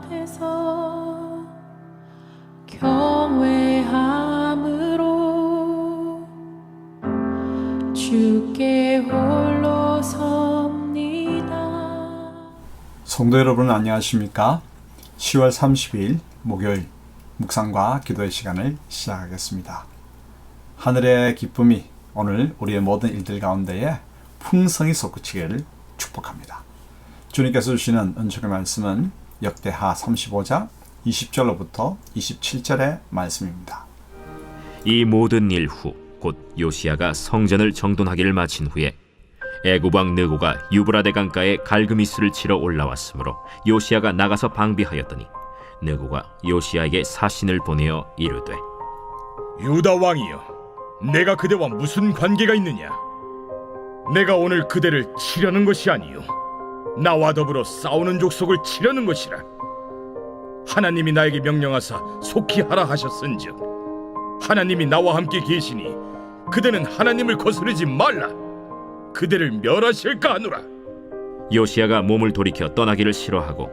앞에서 경외함으로 주께 홀로 섭니다. 성도 여러분 안녕하십니까? 10월 30일 목요일 묵상과 기도의 시간을 시작하겠습니다. 하늘의 기쁨이 오늘 우리의 모든 일들 가운데에 풍성히 솟구치기를 축복합니다. 주님께서 주시는 은총의 말씀은 역대하 35장 20절로부터 27절의 말씀입니다. 이 모든 일 후 곧 요시야가 성전을 정돈하기를 마친 후에 애굽 왕 느고가 유브라데 강가에 갈그미스를 치러 올라왔으므로 요시야가 나가서 방비하였더니 느고가 요시야에게 사신을 보내어 이르되 유다 왕이여, 내가 그대와 무슨 관계가 있느냐? 내가 오늘 그대를 치려는 것이 아니요 나와 더불어 싸우는 족속을 치려는 것이라. 하나님이 나에게 명령하사 속히 하라 하셨은즉 하나님이 나와 함께 계시니 그대는 하나님을 거스르지 말라. 그대를 멸하실까 하노라. 요시야가 몸을 돌이켜 떠나기를 싫어하고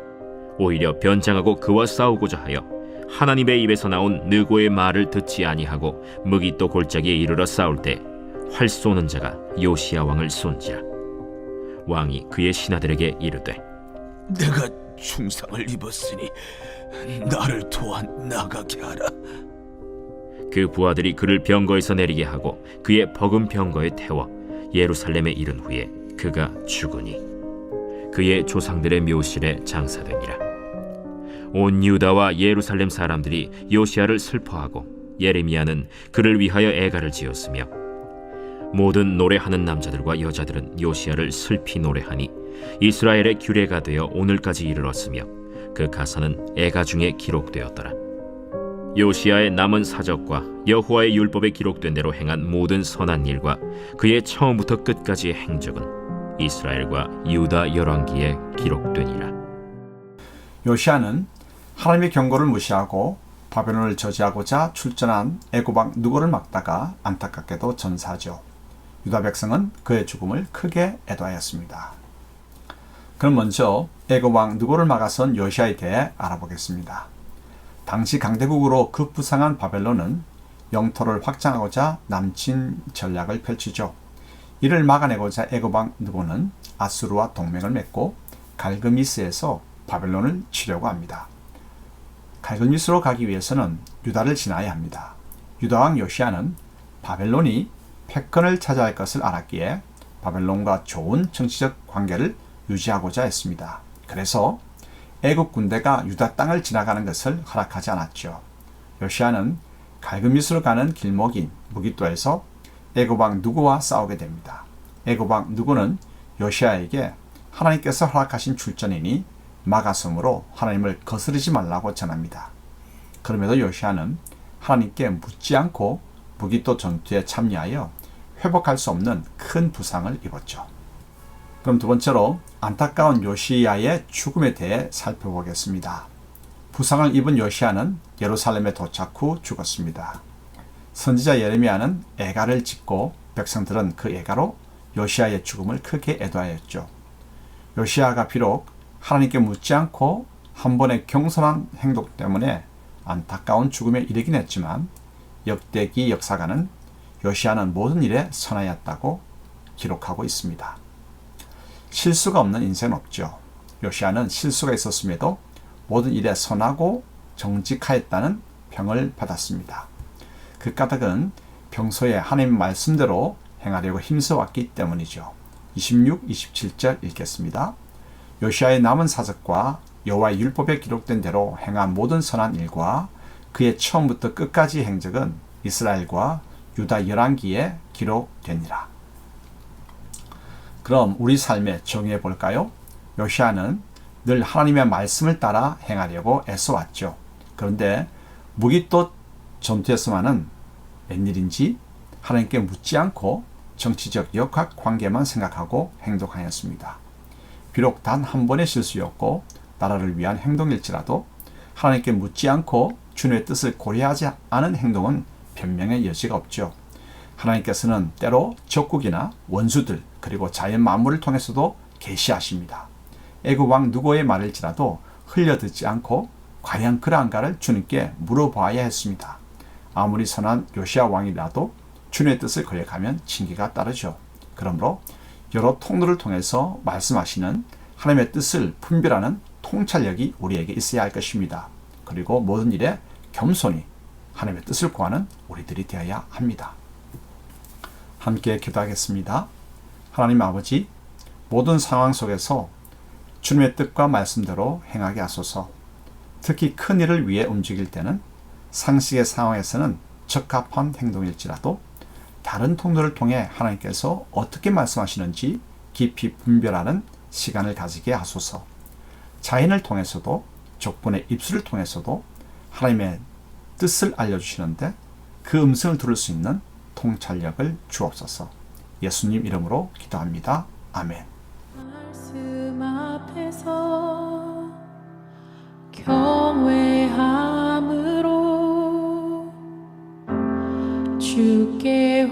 오히려 변장하고 그와 싸우고자 하여 하나님의 입에서 나온 느고의 말을 듣지 아니하고 무기또 골짜기에 이르러 싸울 때 활 쏘는 자가 요시야 왕을 쏜지라. 왕이 그의 신하들에게 이르되 내가 중상을 입었으니 나를 또한 나가게 하라. 그 부하들이 그를 병거에서 내리게 하고 그의 버금 병거에 태워 예루살렘에 이른 후에 그가 죽으니 그의 조상들의 묘실에 장사되니라. 온 유다와 예루살렘 사람들이 요시야를 슬퍼하고 예레미야는 그를 위하여 애가를 지었으며 모든 노래하는 남자들과 여자들은 요시야를 슬피 노래하니 이스라엘의 규례가 되어 오늘까지 이르렀으며 그 가사는 애가 중에 기록되었더라. 요시야의 남은 사적과 여호와의 율법에 기록된 대로 행한 모든 선한 일과 그의 처음부터 끝까지의 행적은 이스라엘과 유다 열왕기에 기록되니라. 요시야는 하나님의 경고를 무시하고 바벨론을 저지하고자 출전한 애굽 왕 느고를 막다가 안타깝게도 전사하죠. 유다 백성은 그의 죽음을 크게 애도하였습니다. 그럼 먼저 애굽 왕 느고를 막아선 요시야에 대해 알아보겠습니다. 당시 강대국으로 급부상한 바벨론은 영토를 확장하고자 남침 전략을 펼치죠. 이를 막아내고자 애굽 왕 느고는 아수르와 동맹을 맺고 갈그미스에서 바벨론을 치려고 합니다. 갈그미스로 가기 위해서는 유다를 지나야 합니다. 유다 왕 요시야는 바벨론이 패권을 차지할 것을 알았기에 바벨론과 좋은 정치적 관계를 유지하고자 했습니다. 그래서 애굽 군대가 유다 땅을 지나가는 것을 허락하지 않았죠. 요시야는 갈그미스로 가는 길목인 무기또에서 애굽 왕 느고와 싸우게 됩니다. 애굽 왕 느고는 요시야에게 하나님께서 허락하신 출전이니 막았으므로 하나님을 거스르지 말라고 전합니다. 그럼에도 요시야는 하나님께 묻지 않고 무기또 전투에 참여하여 회복할 수 없는 큰 부상을 입었죠. 그럼 두 번째로 안타까운 요시야의 죽음에 대해 살펴보겠습니다. 부상을 입은 요시야는 예루살렘에 도착 후 죽었습니다. 선지자 예레미야는 애가를 짓고 백성들은 그 애가로 요시야의 죽음을 크게 애도하였죠. 요시야가 비록 하나님께 묻지 않고 한 번의 경솔한 행동 때문에 안타까운 죽음에 이르긴 했지만 역대기 역사가는 요시야는 모든 일에 선하였다고 기록하고 있습니다. 실수가 없는 인생은 없죠. 요시야는 실수가 있었음에도 모든 일에 선하고 정직하였다는 평을 받았습니다. 그 까닭은 평소에 하나님 말씀대로 행하려고 힘써왔기 때문이죠. 26, 27절 읽겠습니다. 요시야의 남은 사적과 여호와의 율법에 기록된 대로 행한 모든 선한 일과 그의 처음부터 끝까지 행적은 이스라엘과 유다 열왕기에 기록되니라. 그럼 우리 삶에 적용해 볼까요? 요시야는 늘 하나님의 말씀을 따라 행하려고 애써왔죠. 그런데 무기또 전투에서만은 웬일인지 하나님께 묻지 않고 정치적 역학 관계만 생각하고 행동하였습니다. 비록 단 한 번의 실수였고 나라를 위한 행동일지라도 하나님께 묻지 않고 주님의 뜻을 고려하지 않은 행동은 변명의 여지가 없죠. 하나님께서는 때로 적국이나 원수들 그리고 자연 만물을 통해서도 계시하십니다. 애굽 왕 느고의 말일지라도 흘려듣지 않고 과연 그러한가를 주님께 물어봐야 했습니다. 아무리 선한 요시야 왕이라도 주님의 뜻을 거역하면 징계가 따르죠. 그러므로 여러 통로를 통해서 말씀하시는 하나님의 뜻을 분별하는 통찰력이 우리에게 있어야 할 것입니다. 그리고 모든 일에 겸손히 하나님의 뜻을 구하는 우리들이 되어야 합니다. 함께 기도하겠습니다. 하나님 아버지, 모든 상황 속에서 주님의 뜻과 말씀대로 행하게 하소서. 특히 큰 일을 위해 움직일 때는 상식의 상황에서는 적합한 행동일지라도 다른 통로를 통해 하나님께서 어떻게 말씀하시는지 깊이 분별하는 시간을 가지게 하소서. 자인을 통해서도 적분의 입술을 통해서도 하나님의 뜻을 알려주시는데 그 음성을 들을 수 있는 통찰력을 주옵소서. 예수님 이름으로 기도합니다. 아멘. 말씀 앞에서 경외함으로 주께